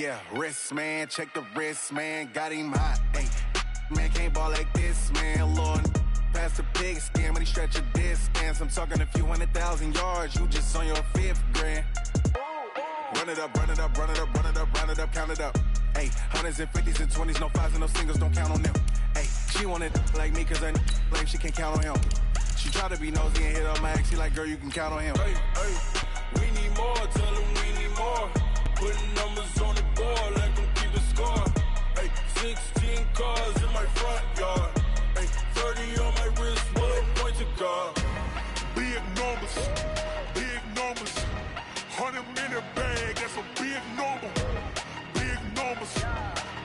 Yeah, wrist, man, check the wrist, man, got him hot. Hey, man, can't ball like this, man, Lord. Pass the pig skin when he stretch a distance. I'm talking a few 100,000 yards, you just on your 5th grand. Run it up, run it up, run it up, run it up, run it up, count it up. Hey, hundreds and 50s and 20s, no 5s and no singles, don't count on them. Hey, she wanted like me cause I blame she can't count on him. She try to be nosy and hit up my ex, she like, girl, you can count on him. Hey, hey, we need more, tell them we need more. Putting numbers on the board, let them keep the score. Hey, 16 cars in my front yard. Hey, 30 on my wrist, one point to guard. Big numbers, big numbers. 100-minute bag, that's a big number. Big numbers,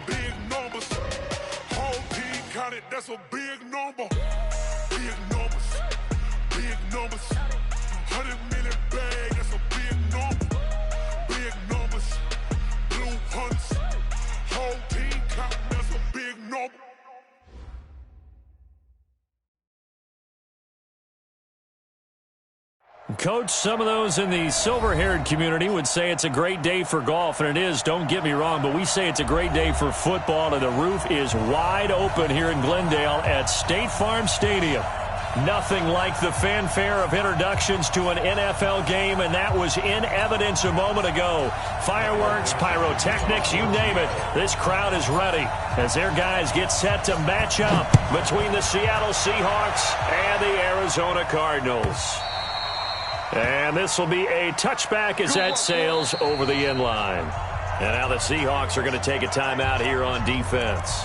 big numbers. Whole team counted, that's a big number. Big numbers, big numbers. 100-minute bag, that's a big number. Big numbers, blue hunts. Whole team counting, that's a big number. Coach, some of those in the silver-haired community would say it's a great day for golf, and it is, don't get me wrong, but we say it's a great day for football, and the roof is wide open here in Glendale at State Farm Stadium. Nothing like the fanfare of introductions to an NFL game, and that was in evidence a moment ago. Fireworks, pyrotechnics, you name it. This crowd is ready as their guys get set to match up between the Seattle Seahawks and the Arizona Cardinals. And this will be a touchback as that sails over the end line. And now the Seahawks are going to take a timeout here on defense.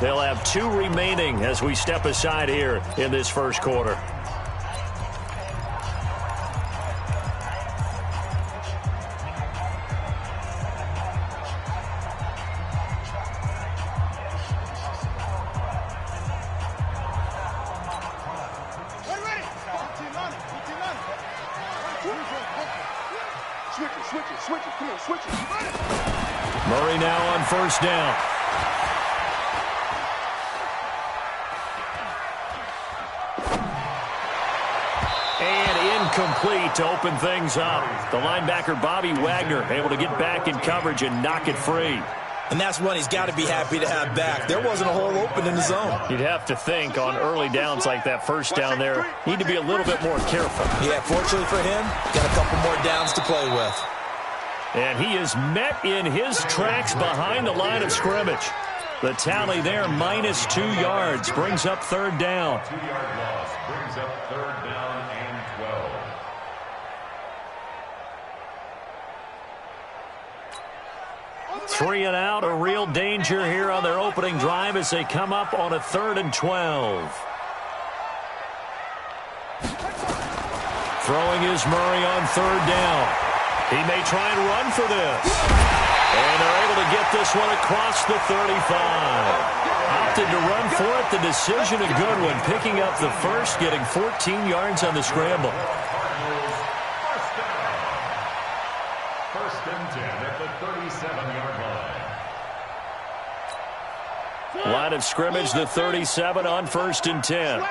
They'll have 2 remaining as we step aside here in this first quarter. Murray now on first down. And incomplete to open things up. The linebacker, Bobby Wagner, able to get back in coverage and knock it free. And that's one he's got to be happy to have back. There wasn't a hole open in the zone. You'd have to think on early downs like that first down there, need to be a little bit more careful. Yeah, fortunately for him, got a couple more downs to play with. And he is met in his tracks behind the line of scrimmage. The tally there, minus 2 yards, brings up third down. 2-yard loss brings up third down and 12. 3 and out, a real danger here on their opening drive as they come up on a 3rd and 12. Throwing is Murray on third down. He may try and run for this. And they're able to get this one across the 35. Opted to run for it. The decision a good one. Picking up the first, getting 14 yards on the scramble. First and 10 at the 37-yard line. Line of scrimmage, the 37 on 1st and 10.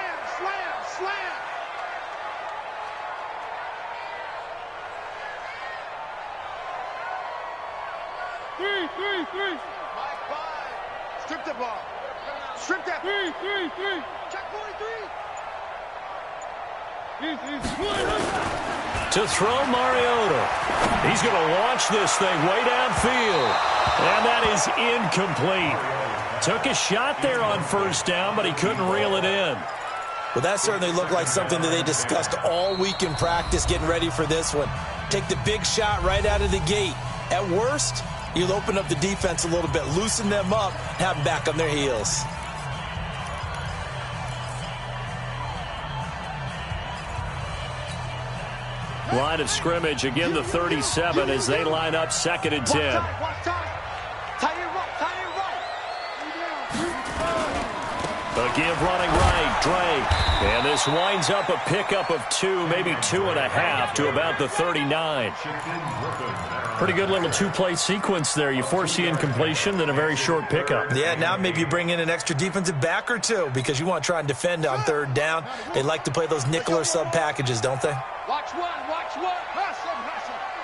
Three. Strip the ball. Strip that. Three. Check 43. To throw Mariota. He's going to launch this thing way downfield. And that is incomplete. Took a shot there on first down, but he couldn't reel it in. Well, that certainly looked like something that they discussed all week in practice, getting ready for this one. Take the big shot right out of the gate. At worst, you'll open up the defense a little bit, loosen them up, have them back on their heels. Line of scrimmage, again the 37 as they line up 2nd and 10. The give running right, Drake. And this winds up a pickup of 2, maybe 2.5 to about the 39. Pretty good little 2-play sequence there. You force the incompletion, then a very short pickup. Yeah, now maybe you bring in an extra defensive back or 2 because you want to try and defend on 3rd down. They like to play those nickel or sub packages, don't they? Watch one.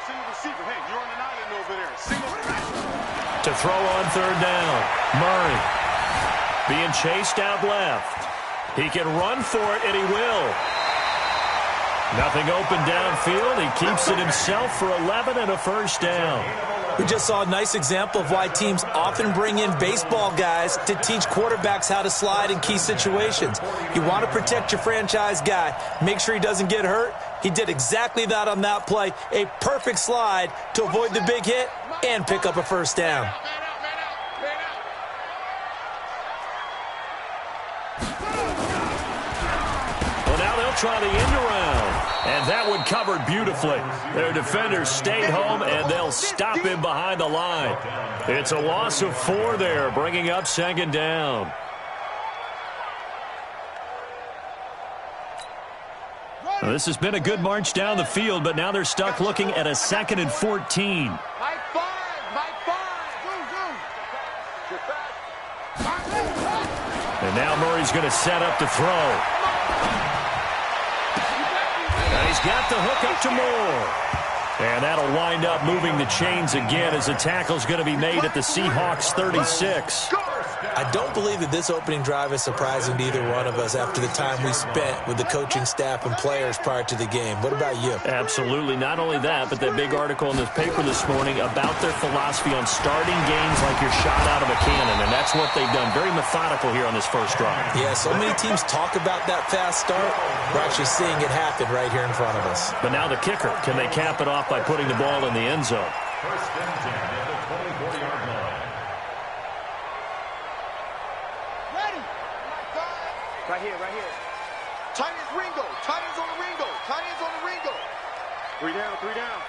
single receiver. Hey, you're on an island over there. Single receiver. To throw on third down. Murray being chased out left. He can run for it, and he will. Nothing open downfield. He keeps it himself for 11 and a first down. We just saw a nice example of why teams often bring in baseball guys to teach quarterbacks how to slide in key situations. You want to protect your franchise guy. Make sure he doesn't get hurt. He did exactly that on that play. A perfect slide to avoid the big hit and pick up a first down. Try the end around, and that one covered beautifully. Their defenders stayed home, and they'll stop him behind the line. It's a loss of 4 there, bringing up second down. Well, this has been a good march down the field, but now they're stuck looking at a 2nd and 14. And now Murray's going to set up to throw. He's got the hook up to Moore. And that'll wind up moving the chains again as the tackle's going to be made at the Seahawks 36. I don't believe that this opening drive is surprising to either one of us after the time we spent with the coaching staff and players prior to the game. What about you? Absolutely. Not only that, but that big article in this paper this morning about their philosophy on starting games like you're shot out of a cannon, and that's what they've done. Very methodical here on this first drive. Yeah, so many teams talk about that fast start. We're actually seeing it happen right here in front of us. But now the kicker. Can they cap it off by putting the ball in the end zone? First and 10 at the 24-yard line. Right here, right here. Tight ends Ringo. Tight ends on the Ringo. Tight ends on the Ringo. 3 down, 3 down.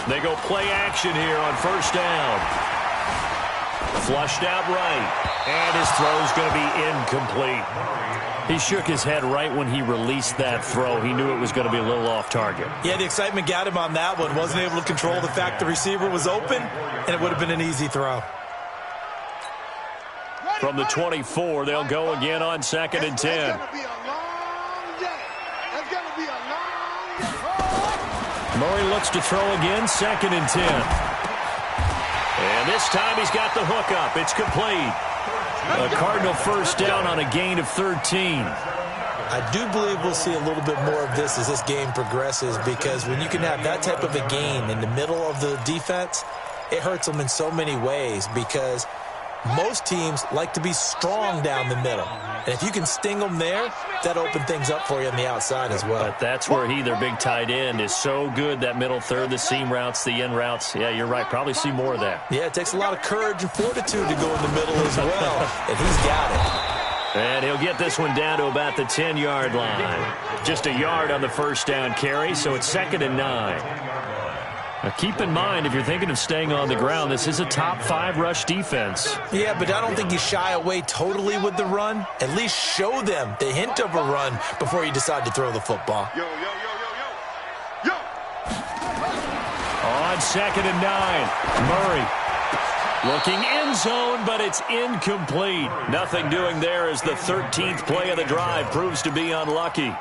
They go play action here on first down. Flushed out right. And his throw's going to be incomplete. He shook his head right when he released that throw. He knew it was going to be a little off target. Yeah, the excitement got him on that one. Wasn't able to control the fact the receiver was open, and it would have been an easy throw. From the 24, they'll go again on 2nd and 10. It's going to be a long day. It's going to be a long day. Murray looks to throw again, 2nd and 10. And this time he's got the hook up. It's complete. A Cardinal first down on a gain of 13. I do believe we'll see a little bit more of this as this game progresses, because when you can have that type of a gain in the middle of the defense, it hurts them in so many ways, because most teams like to be strong down the middle. And if you can sting them there, that opens things up for you on the outside as well. But that's where he, their big tight end, is so good, that middle third, the seam routes, the in routes. Yeah, you're right. Probably see more of that. Yeah, it takes a lot of courage and fortitude to go in the middle as well, and he's got it. And he'll get this one down to about the 10-yard line. Just a yard on the first down carry, so it's 2nd and 9. Now keep in mind, if you're thinking of staying on the ground, this is a top 5 rush defense. Yeah, but I don't think you shy away totally with the run. At least show them the hint of a run before you decide to throw the football. Yo, yo, yo, yo, yo. Yo. On 2nd and 9, Murray looking end zone, but it's incomplete. Nothing doing there as the 13th play of the drive proves to be unlucky.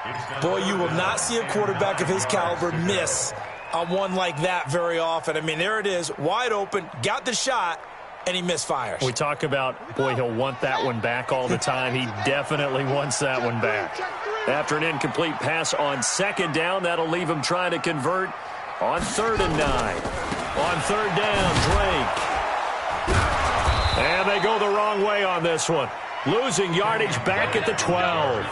Boy, you will not see a quarterback of his caliber miss on one like that very often. I mean, there it is, wide open, got the shot, and he misfires. We talk about, boy, he'll want that one back all the time. He definitely wants that one back. After an incomplete pass on 2nd down, that'll leave him trying to convert on 3rd and 9. On 3rd down, Drake. And they go the wrong way on this one. Losing yardage back at the 12.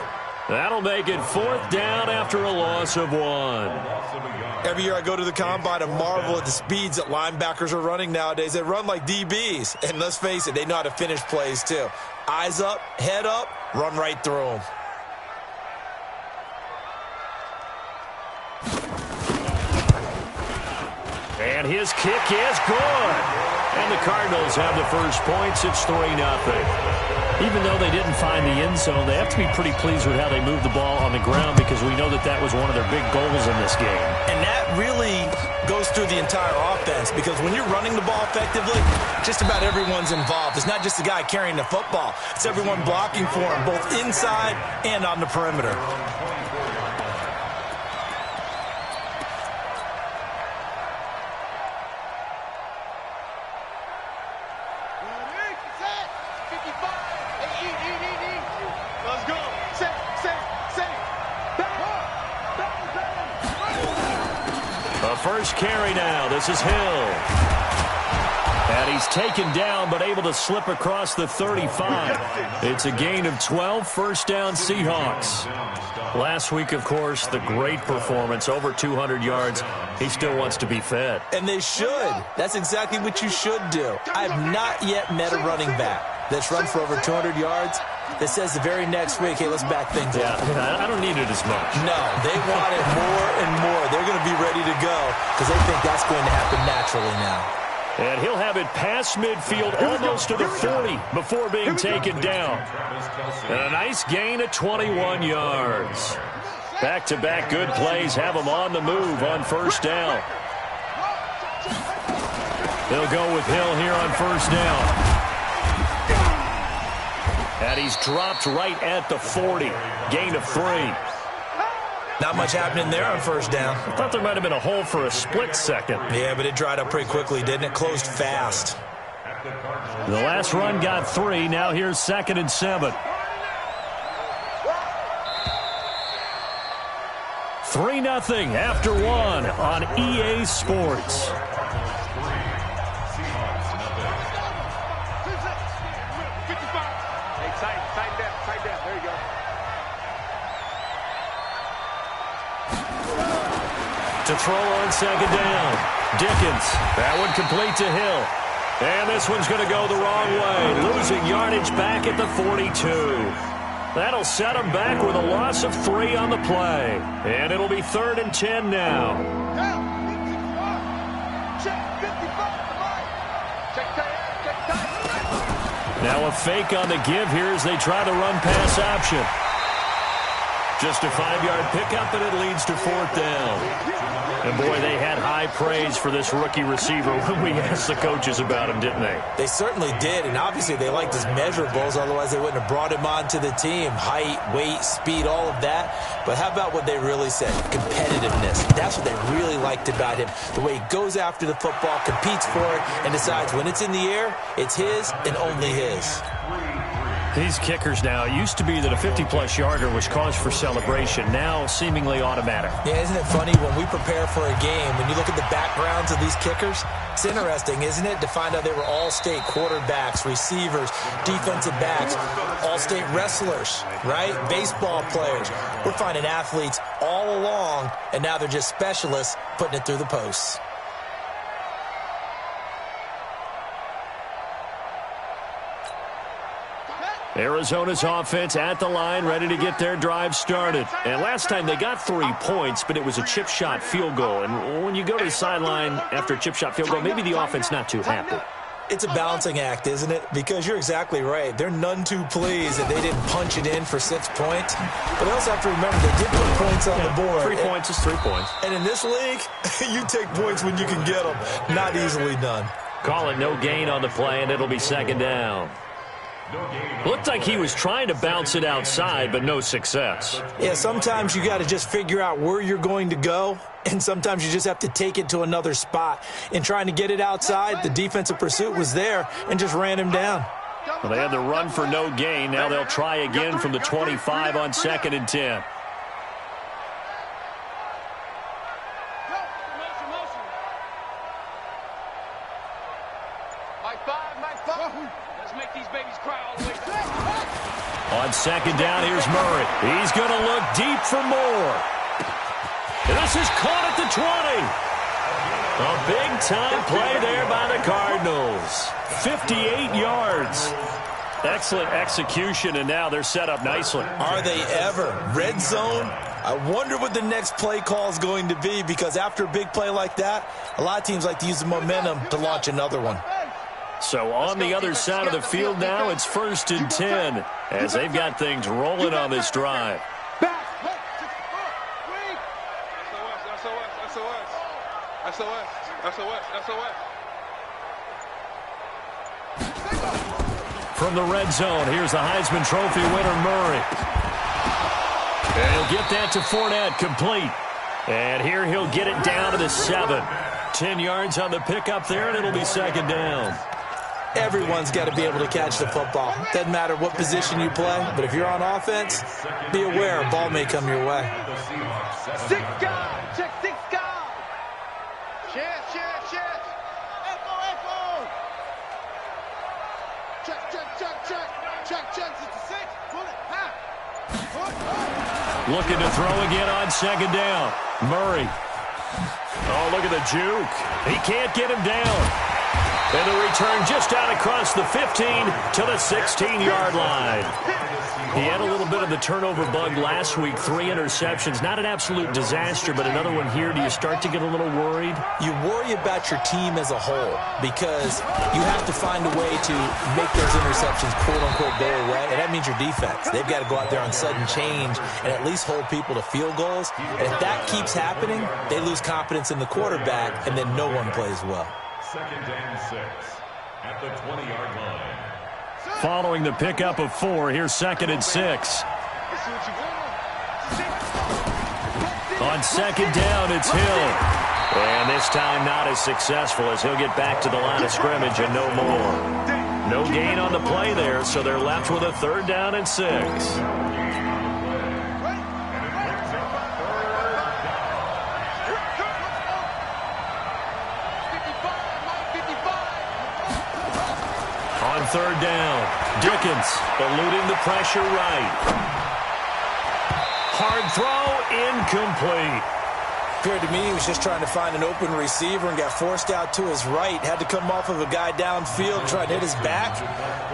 That'll make it 4th down after a loss of 1. Every year I go to the combine and marvel at the speeds that linebackers are running nowadays. They run like DBs. And let's face it, they know how to finish plays too. Eyes up, head up, run right through them. And his kick is good. And the Cardinals have the first points. It's 3-0. Even though they didn't find the end zone, they have to be pretty pleased with how they moved the ball on the ground because we know that was one of their big goals in this game. And that really goes through the entire offense because when you're running the ball effectively, just about everyone's involved. It's not just the guy carrying the football. It's everyone blocking for him, both inside and on the perimeter. First carry now. This is Hill. And he's taken down but able to slip across the 35. It's a gain of 12, first down Seahawks. Last week, of course, the great performance, over 200 yards. He still wants to be fed. And they should. That's exactly what you should do. I have not yet met a running back that's run for over 200 yards that says the very next week, hey, let's back things up. I don't need it as much. No, they want it more and more. They're going to be ready to go because they think that's going to happen naturally now. And he'll have it past midfield almost to the 40 before being taken down. And a nice gain of 21 yards. Back-to-back good plays have them on the move on first down. They'll go with Hill here on first down. And he's dropped right at the 40. Gain of 3. Not much happening there on first down. I thought there might have been a hole for a split second. Yeah, but it dried up pretty quickly, didn't it? Closed fast. The last run got 3. Now here's 2nd and 7. 3-0 after 1 on EA Sports. To throw on 2nd down. Dickens. That one complete to Hill. And this one's going to go the wrong way. Losing yardage back at the 42. That'll set him back with a loss of 3 on the play. And it'll be 3rd and 10 now. Now a fake on the give here as they try the run-pass option. Just a 5-yard pickup, and it leads to 4th down. And, boy, they had high praise for this rookie receiver when we asked the coaches about him, didn't they? They certainly did, and obviously they liked his measurables. Otherwise, they wouldn't have brought him onto the team. Height, weight, speed, all of that. But how about what they really said? Competitiveness. That's what they really liked about him. The way he goes after the football, competes for it, and decides when it's in the air, it's his and only his. These kickers now, it used to be that a 50-plus yarder was cause for celebration. Now, seemingly automatic. Yeah, isn't it funny when we prepare for a game, when you look at the backgrounds of these kickers, it's interesting, isn't it, to find out they were all-state quarterbacks, receivers, defensive backs, all-state wrestlers, right? Baseball players. We're finding athletes all along, and now they're just specialists putting it through the posts. Arizona's offense at the line, ready to get their drive started. And last time they got 3 points, but it was a chip shot field goal. And when you go to the sideline after a chip shot field goal, maybe the offense not too happy. It's a balancing act, isn't it? Because you're exactly right. They're none too pleased that they didn't punch it in for 6 points. But they also have to remember they did put points on the board. 3 points is 3 points. And in this league, you take points when you can get them. Not easily done. Call it no gain on the play, and it'll be 2nd down. Looked like he was trying to bounce it outside, but no success. Yeah, sometimes you got to just figure out where you're going to go, and sometimes you just have to take it to another spot. In trying to get it outside, the defensive pursuit was there and just ran him down. Well, they had the run for no gain. Now they'll try again from the 25 on 2nd and 10. On 2nd down, here's Murray. He's going to look deep for more. And this is caught at the 20. A big-time play there by the Cardinals. 58 yards. Excellent execution, and now they're set up nicely. Are they ever? Red zone, I wonder what the next play call is going to be, because after a big play like that, a lot of teams like to use the momentum to launch another one. So on the other side of the field now, it's 1st and 10 as they've got things rolling on this drive. From the red zone, here's the Heisman Trophy winner, Murray. And he'll get that to Fournette, complete. And here he'll get it down to the 7. 10 yards on the pickup there, and it'll be 2nd down. Everyone's got to be able to catch the football. Doesn't matter what position you play, but if you're on offense, be aware a ball may come your way. 6 guard, check 6 guard. Check. Echo. Check. It's a 6. Pull it. Looking to throw again on 2nd down. Murray. Oh, look at the juke. He can't get him down. And the return just out across the 15 to the 16-yard line. He had a little bit of the turnover bug last week, 3 interceptions. Not an absolute disaster, but another one here. Do you start to get a little worried? You worry about your team as a whole, because you have to find a way to make those interceptions, quote-unquote, go away, and that means your defense. They've got to go out there on sudden change and at least hold people to field goals. And if that keeps happening, they lose confidence in the quarterback, and then no one plays well. 2nd and 6 at the 20-yard line. Following the pickup of 4, here's 2nd and 6. On 2nd down, it's Hill. And this time not as successful, as he'll get back to the line of scrimmage and no more. No gain on the play there, so they're left with a 3rd down and 6. On 3rd down, Dickens eluding the pressure right. Hard throw, incomplete. Appeared to me he was just trying to find an open receiver and got forced out to his right. Had to come off of a guy downfield, tried to hit his back.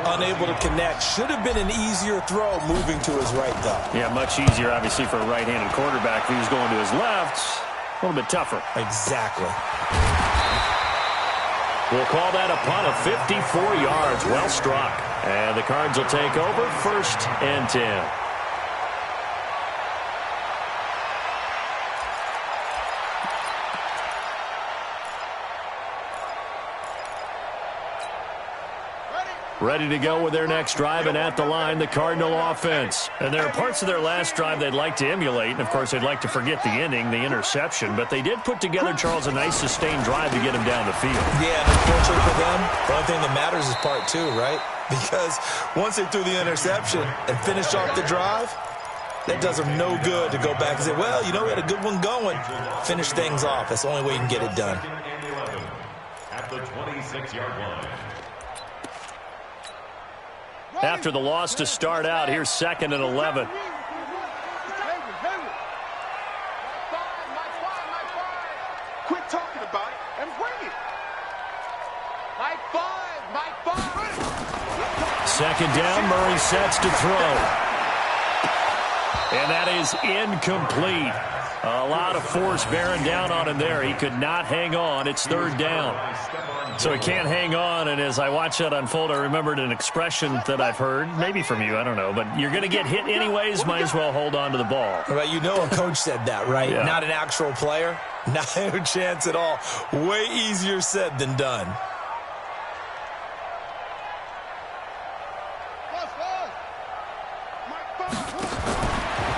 Unable to connect. Should have been an easier throw moving to his right, though. Yeah, much easier, obviously, for a right-handed quarterback. If he was going to his left, a little bit tougher. Exactly. We'll call that a punt of 54 yards. Well struck. And the Cards will take over, 1st and 10. Ready to go with their next drive, and at the line, the Cardinal offense. And there are parts of their last drive they'd like to emulate, and of course they'd like to forget the inning, the interception, but they did put together, Charles, a nice sustained drive to get him down the field. Yeah, and unfortunately for them, the only thing that matters is part 2, right? Because once they threw the interception and finished off the drive, that does them no good to go back and say, well, you know, we had a good one going. Finish things off. That's the only way you can get it done. At the 26-yard line. After the loss to start out, here's 2nd and 11. Quit talking about it and bring it. Mike 5. 2nd down, Murray sets to throw. And that is incomplete. A lot of force bearing down on him there. He could not hang on. It's 3rd down. So he can't hang on, and as I watch that unfold, I remembered an expression that I've heard, maybe from you, I don't know, but you're going to get hit anyways, might as well hold on to the ball. Right, you know a coach said that, right? Yeah. Not an actual player. Not a chance at all. Way easier said than done.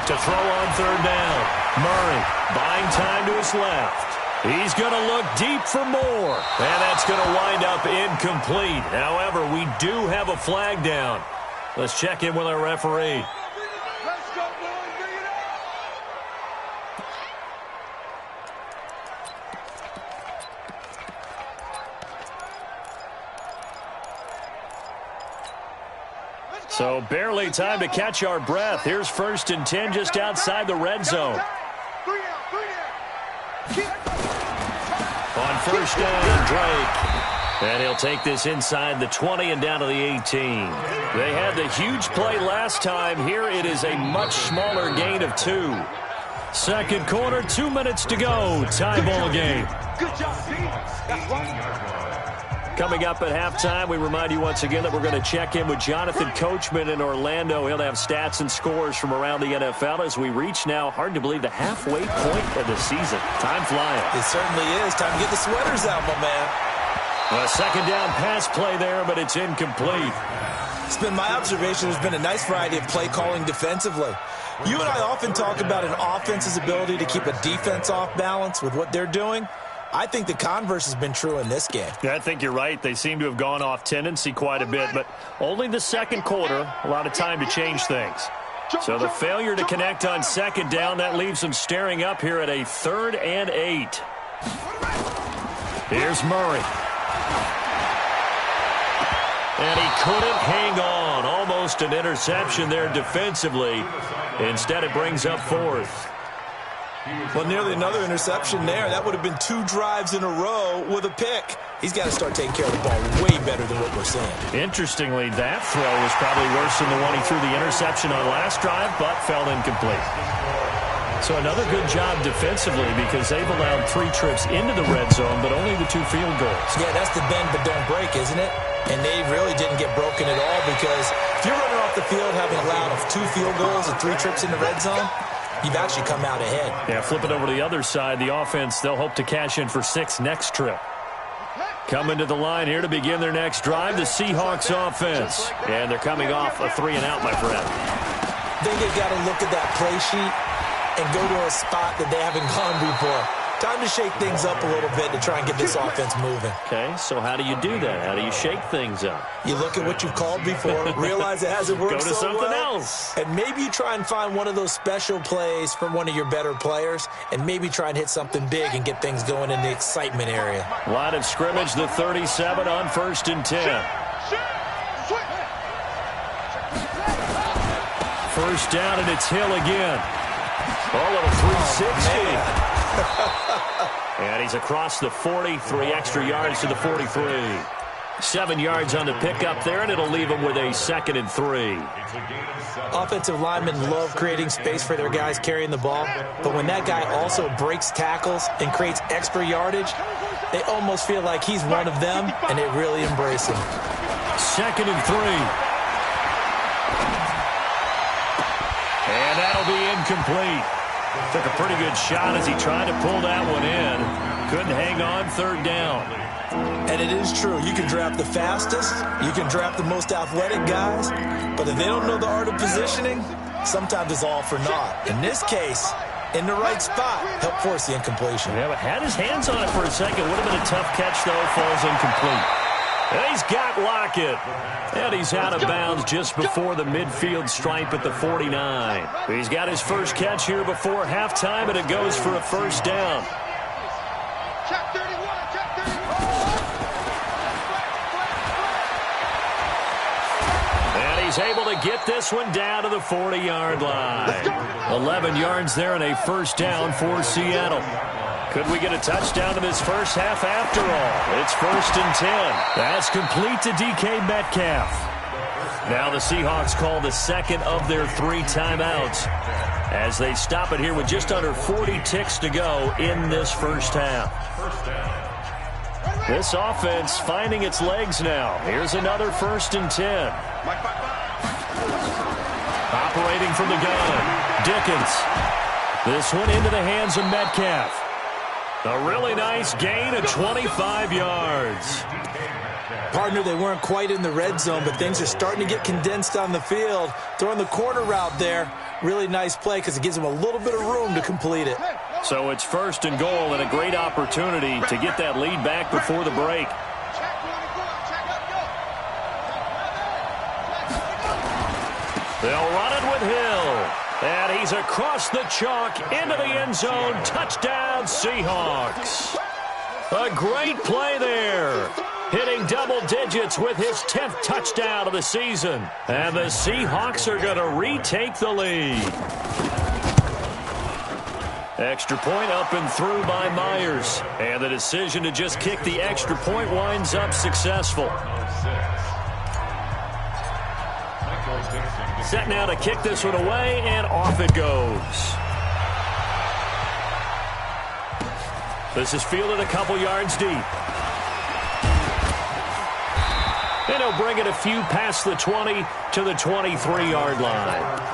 To throw on 3rd down. Murray buying time to his left. He's going to look deep for more. And that's going to wind up incomplete. However, we do have a flag down. Let's check in with our referee. Let's go, boys. Bring it up. So barely time to catch our breath. Here's 1st and 10 just outside the red zone. 3 out. On 1st down, Drake. And he'll take this inside the 20 and down to the 18. They had the huge play last time. Here it is a much smaller gain of 2. Second quarter, 2 minutes to go. Tie ball game. Good job, D. That's right. Coming up at halftime, we remind you once again that we're going to check in with Jonathan Coachman in Orlando. He'll have stats and scores from around the NFL as we reach now, hard to believe, the halfway point of the season. Time flying. It certainly is. Time to get the sweaters out, my man. A second down pass play there, but it's incomplete. It's been my observation there's been a nice variety of play calling defensively. You and I often talk about an offense's ability to keep a defense off balance with what they're doing. I think the converse has been true in this game. Yeah, I think you're right. They seem to have gone off tendency quite a bit, but only the second quarter, a lot of time to change things. So the failure to connect on second down, that leaves them staring up here at a 3rd and 8. Here's Murray. And he couldn't hang on. Almost an interception there defensively. Instead, it brings up 4th. Well, nearly another interception there. That would have been 2 drives in a row with a pick. He's got to start taking care of the ball way better than what we're seeing. Interestingly, that throw was probably worse than the one he threw the interception on last drive, but fell incomplete. So another good job defensively because they've allowed 3 trips into the red zone, but only the 2 field goals. Yeah, that's the bend but don't break, isn't it? And they really didn't get broken at all because if you're running off the field having allowed 2 field goals and 3 trips in the red zone, you've actually come out ahead. Yeah, flip it over to the other side. The offense, they'll hope to cash in for 6 next trip. Coming to the line here to begin their next drive, the Seahawks offense. And they're coming off a 3-and-out, my friend. I think they've got to look at that play sheet and go to a spot that they haven't gone before. Time to shake things up a little bit to try and get this offense moving. Okay, so how do you do that? How do you shake things up? You look at what you've called before, realize it hasn't worked Go to so something well, else. and maybe you try and find one of those special plays from one of your better players, and maybe try and hit something big and get things going in the excitement area. Line of scrimmage, the 37 on 1st and 10. First down, and it's Hill again. A little 360. And he's across the 40, 3 extra yards to the 43. 7 yards on the pickup there, and it'll leave him with a 2nd and 3. Offensive linemen love creating space for their guys carrying the ball, but when that guy also breaks tackles and creates extra yardage, they almost feel like he's one of them, and they really embrace him. 2nd and 3. And that'll be incomplete. Took a pretty good shot as he tried to pull that one in. Couldn't hang on 3rd down. And it is true. You can draft the fastest. You can draft the most athletic guys. But if they don't know the art of positioning, sometimes it's all for naught. In this case, in the right spot, helped force the incompletion. Yeah, but had his hands on it for a second. Would have been a tough catch, though. Falls incomplete. And he's got Lockett. And he's out of bounds just before the midfield stripe at the 49. He's got his first catch here before halftime, and it goes for a 1st down. Check 31, check 31. And he's able to get this one down to the 40-yard line. 11 yards there and a 1st down for Seattle. Could we get a touchdown in this first half after all? It's 1st and 10. That's complete to DK Metcalf. Now the Seahawks call the 2nd of their 3 timeouts as they stop it here with just under 40 ticks to go in this first half. This offense finding its legs now. Here's another 1st and 10. Operating from the gun, Dickens. This one into the hands of Metcalf. A really nice gain of 25 yards. Partner, they weren't quite in the red zone, but things are starting to get condensed on the field. Throwing the corner route there, really nice play because it gives them a little bit of room to complete it. So it's 1st and goal and a great opportunity to get that lead back before the break. They'll run it with Hill. And he's across the chalk into the end zone. Touchdown, Seahawks. A great play there. Hitting double digits with his 10th touchdown of the season. And the Seahawks are going to retake the lead. Extra point up and through by Myers. And the decision to just kick the extra point winds up successful. Set now to kick this one away, and off it goes. This is fielded a couple yards deep. And he'll bring it a few past the 20 to the 23-yard line.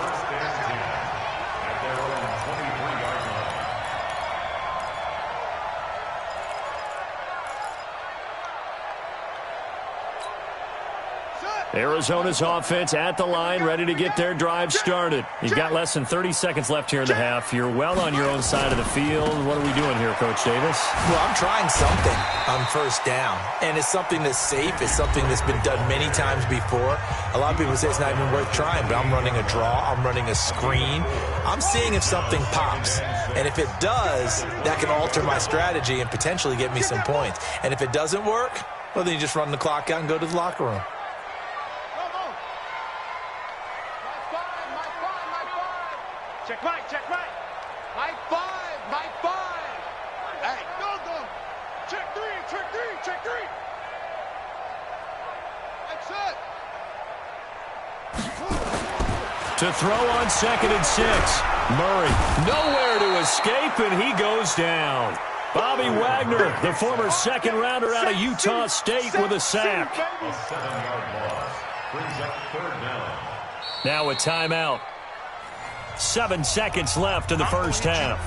Arizona's offense at the line, ready to get their drive started. You've got less than 30 seconds left here in the half. You're well on your own side of the field. What are we doing here, Coach Davis? Well, I'm trying something on first down, and it's something that's safe. It's something that's been done many times before. A lot of people say it's not even worth trying, but I'm running a draw. I'm running a screen. I'm seeing if something pops, and if it does, that can alter my strategy and potentially get me some points. And if it doesn't work, well, then you just run the clock out and go to the locker room. Check right. Mike 5. Hey, go. Check three. That's it. To throw on 2nd and 6. Murray nowhere to escape, and he goes down. Bobby Wagner, the former second-rounder out of Utah State, with a sack. A 7-yard loss brings up 3rd down. Now a timeout. 7 seconds left in the first half.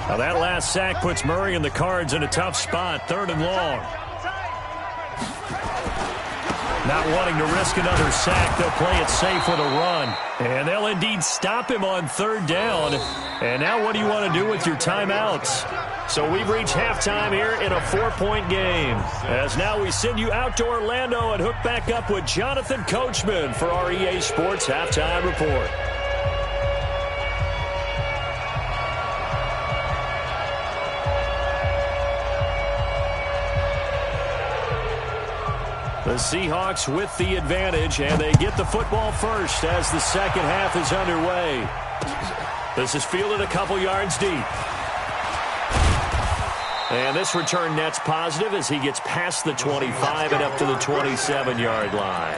Now that last sack puts Murray and the Cards in a tough spot, 3rd and long. Not wanting to risk another sack, they'll play it safe with a run. And they'll indeed stop him on 3rd down. And now what do you want to do with your timeouts? So we've reached halftime here in a 4-point game. As now we send you out to Orlando and hook back up with Jonathan Coachman for our EA Sports Halftime Report. The Seahawks with the advantage, and they get the football first as the second half is underway. This is fielded a couple yards deep. And this return net's positive as he gets past the 25 and up to the 27-yard line.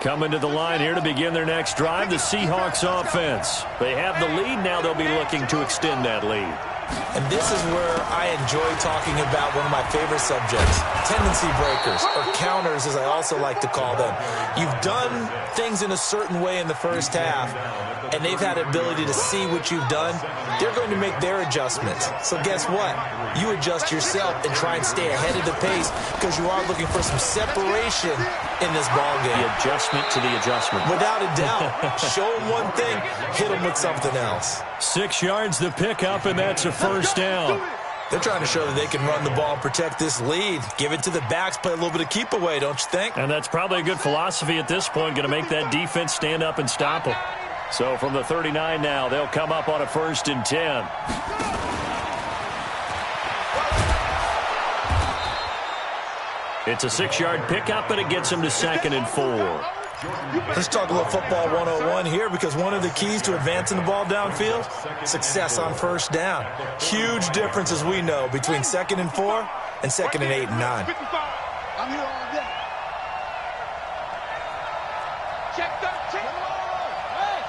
Coming to the line here to begin their next drive, the Seahawks offense. They have the lead. Now they'll be looking to extend that lead. And this is where I enjoy talking about one of my favorite subjects, tendency breakers, or counters as I also like to call them. You've done things in a certain way in the first half, and they've had the ability to see what you've done. They're going to make their adjustments. So guess what? You adjust yourself and try and stay ahead of the pace because you are looking for some separation in this ball game. The adjustment to the adjustment. Without a doubt. Show them one thing, hit them with something else. 6 yards the pickup, and that's a first down. They're trying to show that they can run the ball and protect this lead. Give it to the backs, play a little bit of keep away, don't you think? And that's probably a good philosophy at this point, going to make that defense stand up and stop them. So from the 39 now, they'll come up on a 1st and 10. It's a 6-yard pickup, and it gets them to 2nd and 4. Let's talk a little football 101 here because one of the keys to advancing the ball downfield, success on first down. Huge difference, as we know, between 2nd and 4 and 2nd and 8 and 9. I'm here all day. Check 13. Hey.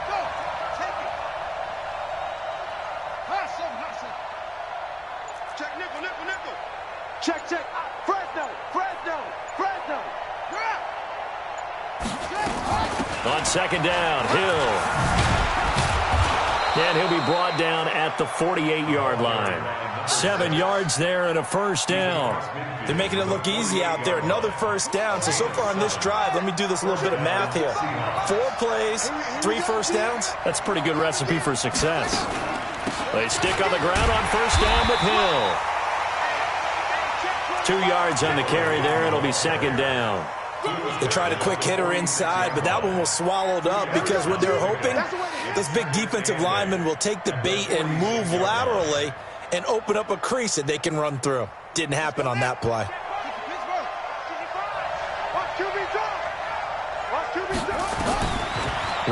Go. Take it. Hustle. Check nickel. Check. Fresno. On 2nd down, Hill. And he'll be brought down at the 48-yard line. 7 yards there and a first down. They're making it look easy out there. Another first down. So far on this drive, let me do this little bit of math here. 4 plays, 3 first downs. That's a pretty good recipe for success. They stick on the ground on first down with Hill. 2 yards on the carry there. It'll be 2nd down. They tried a quick hitter inside, but that one was swallowed up because what they're hoping, this big defensive lineman will take the bait and move laterally and open up a crease that they can run through. Didn't happen on that play.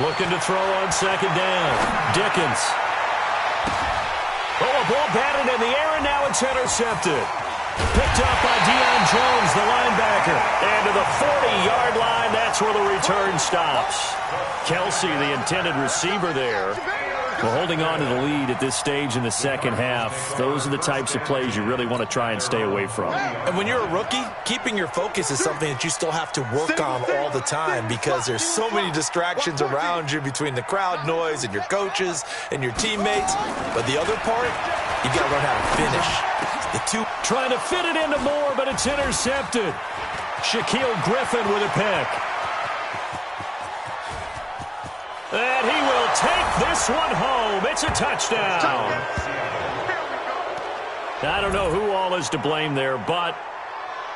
Looking to throw on 2nd down. Dickens. Oh, a ball batted in the air, and now it's intercepted. Picked up by Deion Jones, the linebacker. And to the 40-yard line, that's where the return stops. Kelsey, the intended receiver there. Well, holding on to the lead at this stage in the second half, those are the types of plays you really want to try and stay away from. And when you're a rookie, keeping your focus is something that you still have to work on all the time because there's so many distractions around you between the crowd noise and your coaches and your teammates. But the other part, you've got to learn how to finish. The two trying to fit it into Moore, but it's intercepted. Shaquille Griffin with a pick. And he will take this one home. It's a touchdown. I don't know who all is to blame there, but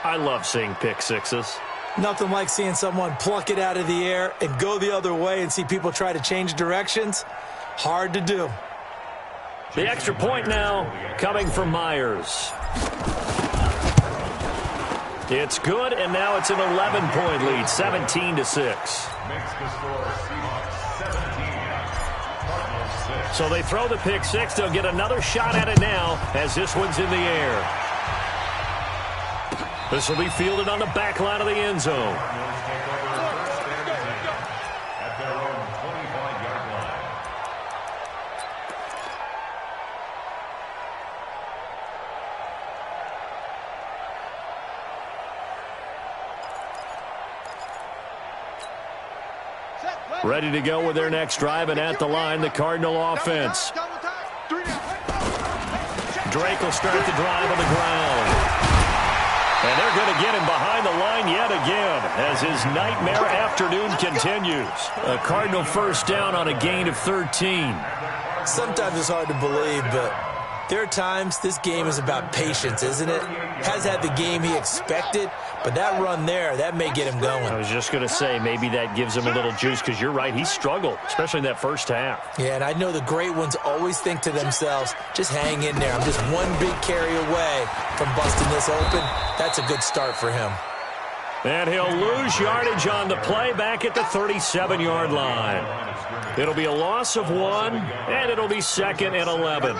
I love seeing pick sixes. Nothing like seeing someone pluck it out of the air and go the other way and see people try to change directions. Hard to do. The extra point now coming from Myers. It's good, and now it's an 11-point lead, 17-6. So they throw the pick six. They'll get another shot at it now as this one's in the air. This will be fielded on the back line of the end zone. Ready to go with their next drive, and at the line, the Cardinal offense. Drake will start the drive on the ground. And they're going to get him behind the line yet again as his nightmare afternoon continues. A Cardinal first down on a gain of 13. Sometimes it's hard to believe, but there are times this game is about patience, isn't it? Has had the game he expected, but that run there, that may get him going. I was just going to say, maybe that gives him a little juice, because you're right, he struggled, especially in that first half. Yeah, and I know the great ones always think to themselves, just hang in there. I'm just one big carry away from busting this open. That's a good start for him. And he'll lose yardage on the play back at the 37-yard line. It'll be a loss of 1, and it'll be second and 11.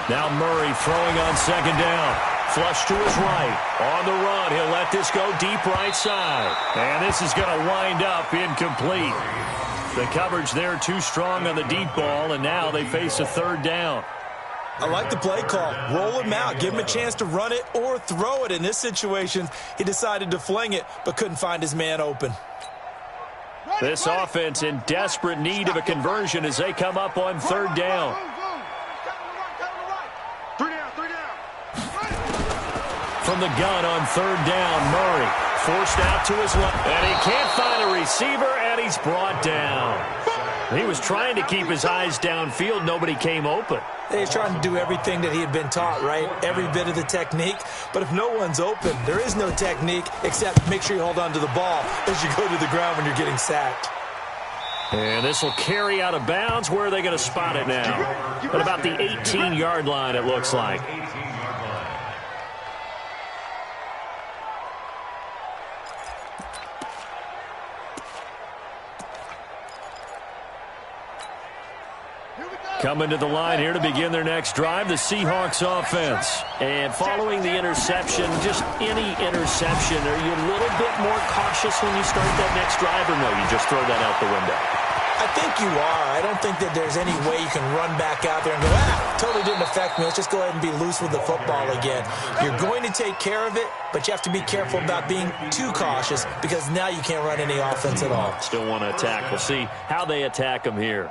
Now Murray throwing on second down. Flush to his right. On the run, he'll let this go deep right side. And this is going to wind up incomplete. The coverage there too strong on the deep ball, and now they face a third down. I like the play call. Roll him out. Give him a chance to run it or throw it. In this situation, he decided to fling it, but couldn't find his man open. This offense in desperate need of a conversion as they come up on third down. From the gun on third down, Murray forced out to his left. And he can't find a receiver, and he's brought down. He was trying to keep his eyes downfield. Nobody came open. He's trying to do everything that he had been taught, right? Every bit of the technique. But if no one's open, there is no technique except make sure you hold on to the ball as you go to the ground when you're getting sacked. And this will carry out of bounds. Where are they going to spot it now? At about the 18-yard line, it looks like. Coming to the line here to begin their next drive, the Seahawks offense. And following the interception, just any interception, are you a little bit more cautious when you start that next drive, or no, you just throw that out the window? I think you are. I don't think that there's any way you can run back out there and go, totally didn't affect me. Let's just go ahead and be loose with the football again. You're going to take care of it, but you have to be careful about being too cautious because now you can't run any offense at all. Still want to attack. We'll see how they attack them here.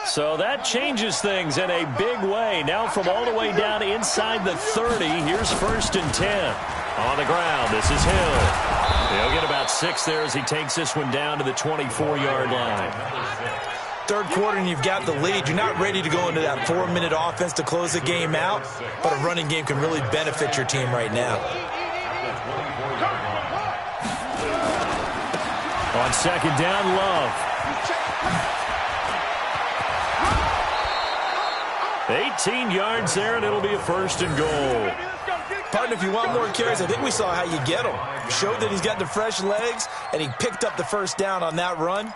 So that changes things in a big way. Now from all the way down inside the 30, here's 1st and 10. On the ground, this is Hill. He'll get about 6 there as he takes this one down to the 24-yard line. Third quarter and you've got the lead. You're not ready to go into that 4-minute offense to close the game out, but a running game can really benefit your team right now. On second down, Love. 18 yards there, and it'll be a 1st and goal. Partner, if you want more carries, I think we saw how you get them. Showed that he's got the fresh legs, and he picked up the first down on that run.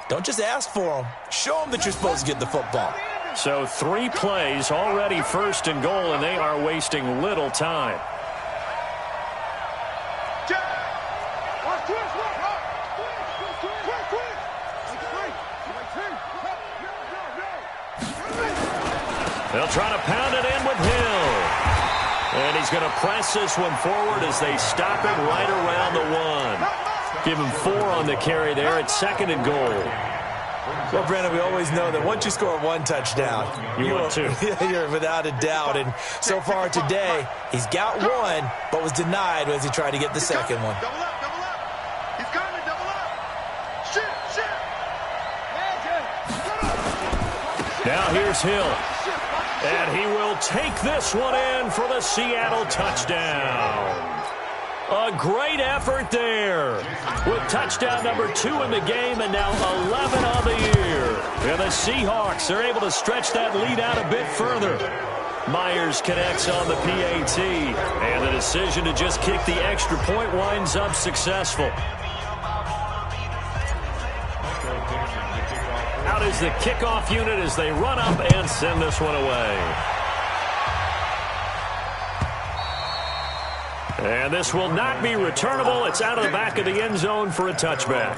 Don't just ask for them. Show them that you're supposed to get the football. So 3 plays, already first and goal, and they are wasting little time. They'll try to pound it in with Hill. And he's going to press this one forward as they stop it right around the 1. Give him 4 on the carry there at 2nd and goal. Well, Brandon, we always know that once you score 1 touchdown, you want 2. You're without a doubt. And so far today, he's got 1, but was denied as he tried to get the second one. Double up, double up. He's coming, double up. Shit. Now here's Hill. And he will take this one in for the Seattle touchdown. A great effort there with touchdown number 2 in the game and now 11 on the year. And the Seahawks are able to stretch that lead out a bit further. Myers connects on the PAT, and the decision to just kick the extra point winds up successful. Out is the kickoff unit as they run up and send this one away. And this will not be returnable. It's out of the back of the end zone for a touchback.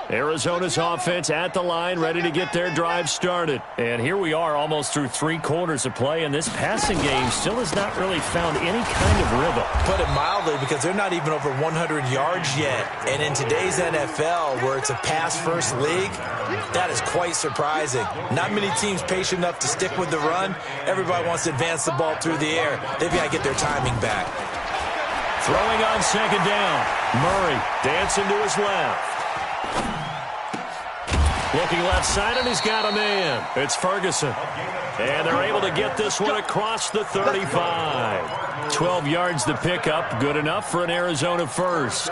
Arizona's offense at the line, ready to get their drive started. And here we are almost through 3 quarters of play, and this passing game still has not really found any kind of rhythm. Put it mildly, because they're not even over 100 yards yet. And in today's NFL, where it's a pass-first league, that is quite surprising. Not many teams patient enough to stick with the run. Everybody wants to advance the ball through the air. They've got to get their timing back. Throwing on 2nd down. Murray dancing to his left. Looking left side, and he's got a man. It's Ferguson. And they're able to get this one across the 35. 12 yards to pick up. Good enough for an Arizona first.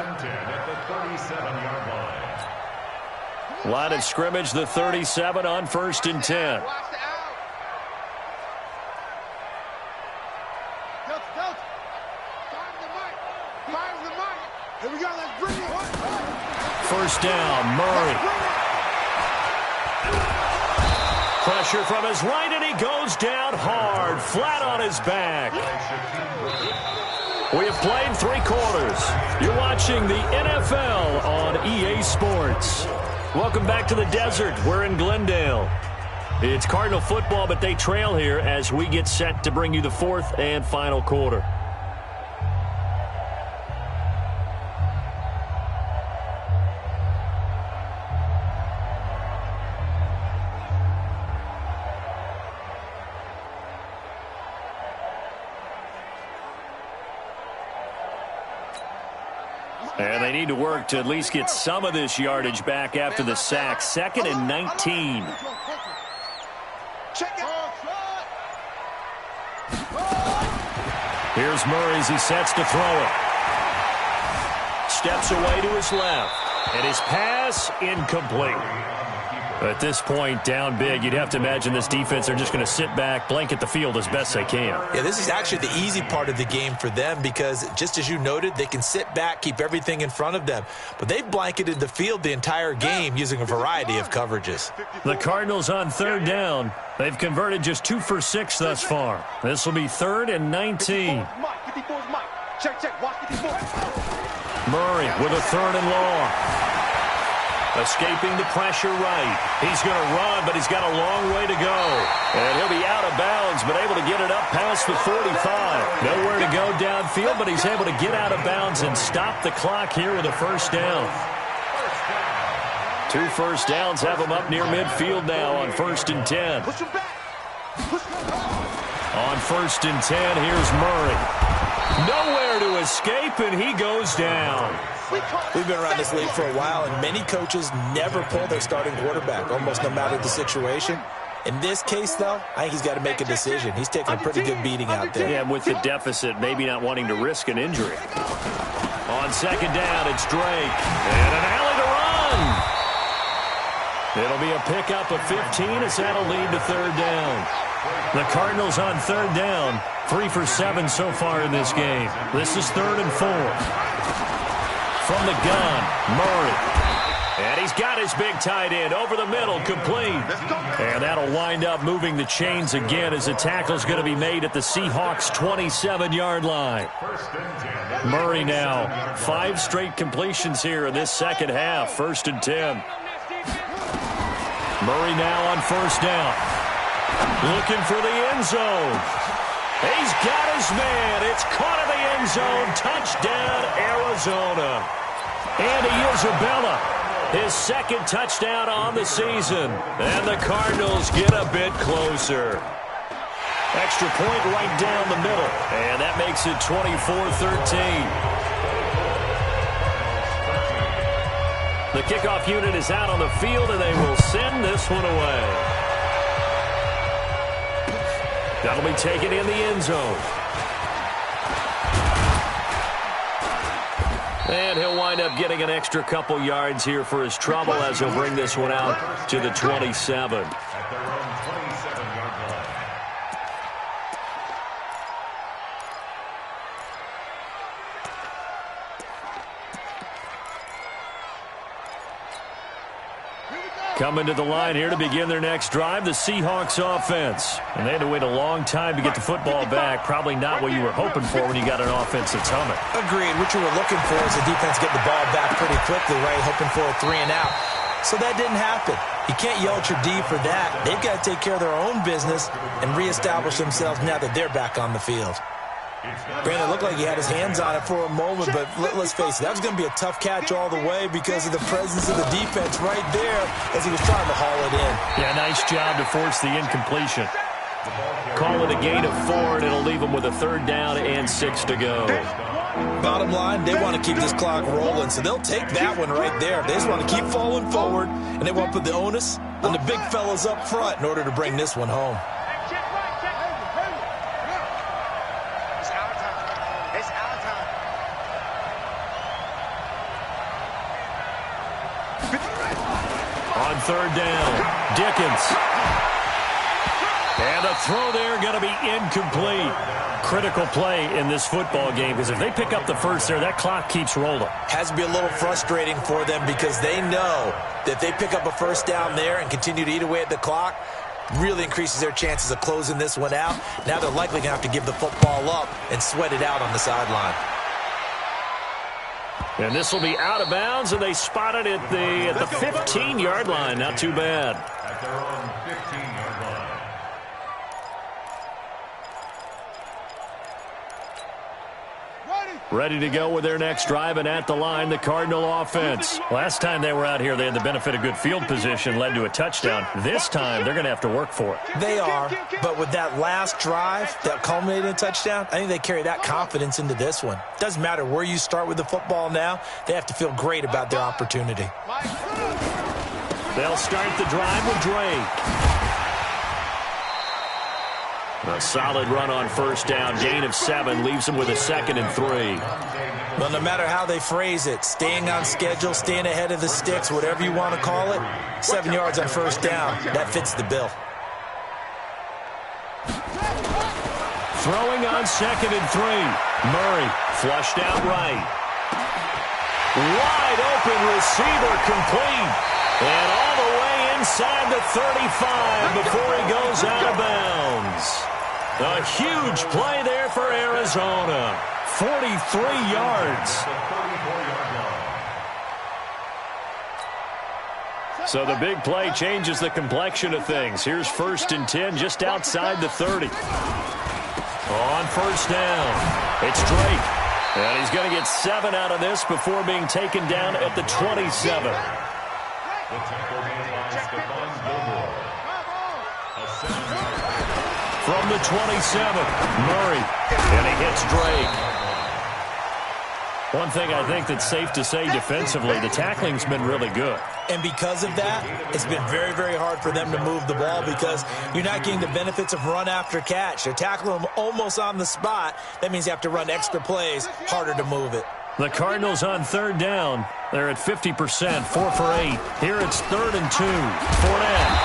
Line of scrimmage, the 37 on 1st and 10. First down, Murray. Pressure from his right, and he goes down hard, flat on his back. We have played 3 quarters. You're watching the NFL on EA Sports. Welcome back to the desert. We're in Glendale. It's Cardinal football, but they trail here as we get set to bring you the 4th and final quarter. And they need to work to at least get some of this yardage back after the sack. 2nd and 19. Here's Murray as he sets to throw it. Steps away to his left. And his pass incomplete. At this point, down big, you'd have to imagine this defense are just going to sit back, blanket the field as best they can. Yeah, this is actually the easy part of the game for them because, just as you noted, they can sit back, keep everything in front of them. But they've blanketed the field the entire game using a variety of coverages. The Cardinals on 3rd down. They've converted just 2 for 6 thus far. This will be 3rd and 19. Murray with a 3rd and long. Escaping the pressure right. He's going to run, but he's got a long way to go. And he'll be out of bounds, but able to get it up past the 45. Nowhere to go downfield, but he's able to get out of bounds and stop the clock here with a first down. 2 first downs have him up near midfield now on 1st and 10. On 1st and 10, here's Murray. Nowhere to escape, and he goes down. We've been around this league for a while, and many coaches never pull their starting quarterback, almost no matter the situation. In this case, though, I think he's got to make a decision. He's taking a pretty good beating out there. Yeah, with the deficit, maybe not wanting to risk an injury. On second down, it's Drake. And an alley to run. It'll be a pickup of 15 as that'll lead to third down. The Cardinals on third down, 3 for 7 so far in this game. This is 3rd and 4. From the gun, Murray. And he's got his big tight end over the middle, complete. And that'll wind up moving the chains again as the tackle's going to be made at the Seahawks' 27-yard line. Murray now, 5 straight completions here in this second half, 1st and 10. Murray now on first down. Looking for the end zone. He's got his man. It's caught in the end zone. Touchdown, Arizona. Andy Isabella, his 2nd touchdown on the season. And the Cardinals get a bit closer. Extra point right down the middle. And that makes it 24-13. The kickoff unit is out on the field, and they will send this one away. That'll be taken in the end zone. And he'll wind up getting an extra couple yards here for his trouble as he'll bring this one out to the 27. Coming to the line here to begin their next drive, the Seahawks offense. And they had to wait a long time to get the football back. Probably not what you were hoping for when you got an offense that's humming. Agreed. What you were looking for is the defense getting the ball back pretty quickly, right? Hoping for a 3 and out. So that didn't happen. You can't yell at your D for that. They've got to take care of their own business and reestablish themselves now that they're back on the field. Brandon, it looked like he had his hands on it for a moment, but let's face it, that was going to be a tough catch all the way because of the presence of the defense right there as he was trying to haul it in. Yeah, nice job to force the incompletion. Call it a gain of 4, and it'll leave them with a 3rd down and 6 to go. Bottom line, they want to keep this clock rolling, so they'll take that one right there. They just want to keep falling forward, and they want to put the onus on the big fellas up front in order to bring this one home. On third down, Dickens. And a throw there going to be incomplete. Critical play in this football game because if they pick up the first there, that clock keeps rolling. Has to be a little frustrating for them because they know that they pick up a first down there and continue to eat away at the clock, really increases their chances of closing this one out. Now they're likely going to have to give the football up and sweat it out on the sideline. And this will be out of bounds, and they spot it at the 15-yard line. Not too bad. At their own 15-yard line. Ready to go with their next drive, and at the line, the Cardinal offense. Last time they were out here, they had the benefit of good field position, led to a touchdown. This time, they're going to have to work for it. They are, but with that last drive that culminated in a touchdown, I think they carry that confidence into this one. Doesn't matter where you start with the football now, they have to feel great about their opportunity. They'll start the drive with Drake. A solid run on first down. Gain of 7 leaves them with a 2nd and 3. Well, no matter how they phrase it, staying on schedule, staying ahead of the sticks, whatever you want to call it, 7 yards on first down, that fits the bill. Throwing on 2nd and 3. Murray flushed out right. Wide open receiver complete. And all the way inside the 35 before he goes out of bounds. A huge play there for Arizona. 43 yards. So the big play changes the complexion of things. Here's 1st and 10 just outside the 30. On first down, it's Drake. And he's going to get 7 out of this before being taken down at the 27. From the 27, Murray, and he hits Drake. One thing I think that's safe to say defensively, the tackling's been really good. And because of that, it's been very, very hard for them to move the ball because you're not getting the benefits of run after catch. They're tackling them almost on the spot. That means you have to run extra plays, harder to move it. The Cardinals on third down. They're at 50%, 4 for 8. Here it's 3rd and 2. Fournette.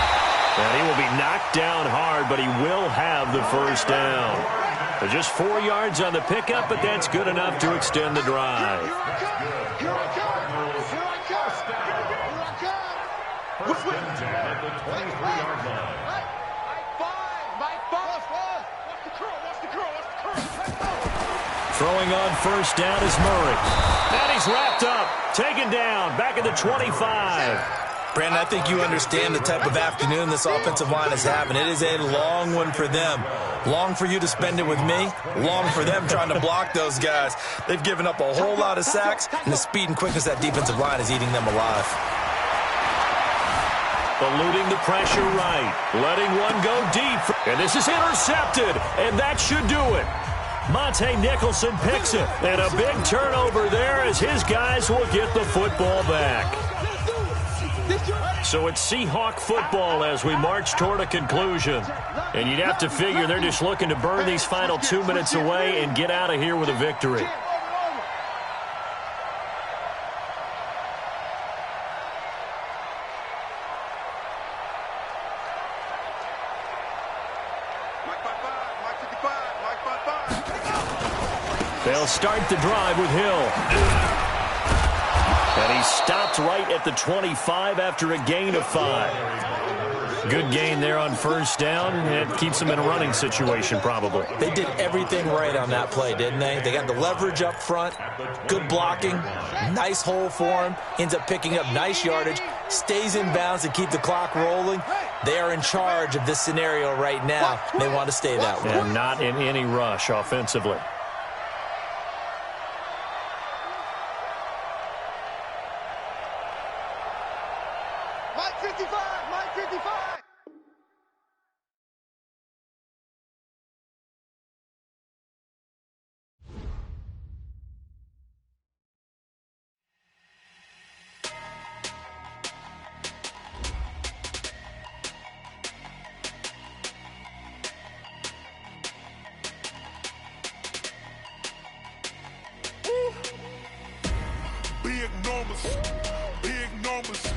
And he will be knocked down hard, but he will have the first down. They're just 4 yards on the pickup, but that's good enough to extend the drive. Here I come! First and 10 at the 23-yard line. Throwing on first down is Murray. And he's wrapped up. Taken down. Back at the 25. Brandon, I think you understand the type of afternoon this offensive line is having. It is a long one for them. Long for you to spend it with me. Long for them trying to block those guys. They've given up a whole lot of sacks, and the speed and quickness of that defensive line is eating them alive. Eluding the pressure right. Letting one go deep. And this is intercepted. And that should do it. Monte Nicholson picks it. And a big turnover there as his guys will get the football back. So it's Seahawk football as we march toward a conclusion. And you'd have to figure they're just looking to burn these final 2 minutes away and get out of here with a victory. They'll start the drive with Hill. And he stopped right at the 25 after a gain of 5. Good gain there on first down. It keeps them in a running situation probably. They did everything right on that play, didn't they? They got the leverage up front, good blocking, nice hole for him, ends up picking up nice yardage, stays in bounds to keep the clock rolling. They are in charge of this scenario right now. They want to stay that way. And not in any rush offensively. Big numbers,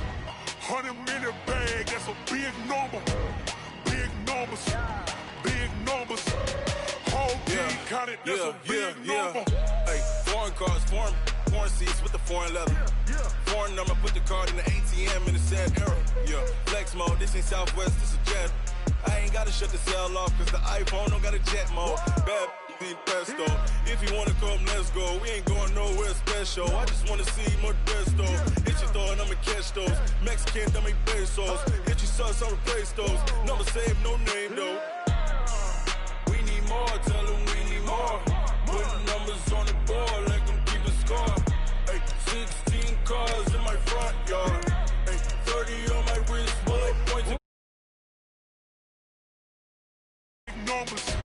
100-minute bag, that's a big number. Big numbers, whole team counted, that's a big number. Hey, foreign cars, foreign seats with the foreign leather. Foreign number, put the card in the ATM in the sad era. Yeah, flex mode, this ain't Southwest, this is jet. I ain't gotta shut the cell off, cause the iPhone don't got a jet mode. Bad pesto. If you wanna come, let's go. We ain't going nowhere special. I just wanna see more resto. Hit your throw and I'ma catch those. Mexican, dummy pesos. Hit your sus, I'll replace those. Number save, no name though. We need more, tell them we need more. Putting numbers on the board, let them keep the score. Hey, 16 cars in my front yard. Hey, 30 on my wrist, bullet points. Numbers.